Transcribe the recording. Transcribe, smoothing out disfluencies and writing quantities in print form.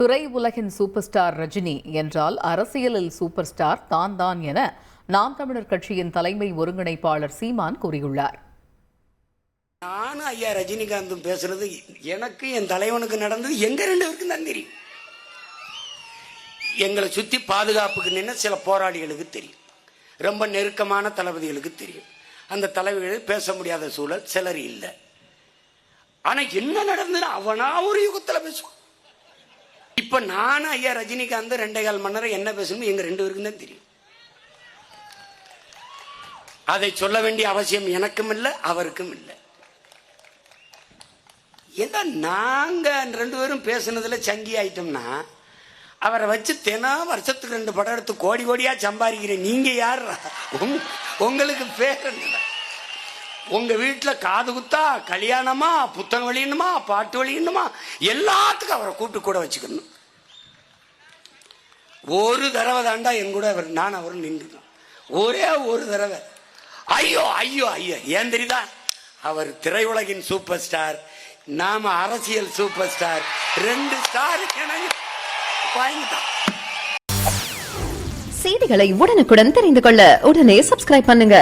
துறை உலகின் super star Rajini என்றால் அரசியலில் சூப்பர் ஸ்டார் தான் என நாம் தமிழர் கட்சியின் தலைமை ஒருங்கிணைப்பாளர் சீமான் கூறியுள்ளார். நானும் ஐயா ரஜினிகாந்தும் பேசுறது எனக்கு என் தலைவனுக்கு நடந்தது எங்க ரெண்டு பேருக்கும் தான் தெரியும். எங்களை சுத்தி பாதுகாப்புக்கு நின்று சில போராளிகளுக்கு தெரியும், ரொம்ப நெருக்கமான தளபதிகளுக்கு தெரியும். அந்த தலைவர்கள் பேச முடியாத சூழல் சிலர் இல்லை. ஆனா என்ன நடந்ததுன்னு அவனா ஒரு யுகத்துல பேசுவான். இப்ப நானும் ஐயா ரஜினிகாந்த் 2.25 மணி நேரம் என்ன பேசணும் எங்க ரெண்டு பேருக்கும் தான் தெரியும். அதை சொல்ல வேண்டிய அவசியம் எனக்கும் இல்லை, அவருக்கும் இல்லை. ஏதோ நாங்க 2 பேரும் பேசுனதுல சங்கி ஆயிட்டோம்னா அவரை வச்சு தினம் வருஷத்துக்கு 2 படம் எடுத்து கோடி கோடியா சம்பாதிக்கிறேன். நீங்க யார்? உங்களுக்கு பேர் என்ன? உங்க வீட்டுல காது குத்தா, கல்யாணமா, புத்தகம் வெளியணுமா, பாட்டு வெளியணுமா, எல்லாத்துக்கும் அவரை கூப்பிட்டு கூட வச்சுக்கணும். ஒரு தடவை தாண்டா என் கூட நான் அவரும் நின்றுதான், ஒரே ஒரு தடவை. ஐயோ ஐயோ ஐயோ, ஏன் தெரியுதா? அவர் திரையுலகின் சூப்பர் ஸ்டார், நாம அரசியல் சூப்பர் ஸ்டார். 2 ஸ்டார் வாங்கிட்டான். செய்திகளை உடனுக்குடன் தெரிந்து கொள்ள உடனே சப்ஸ்கிரைப் பண்ணுங்க.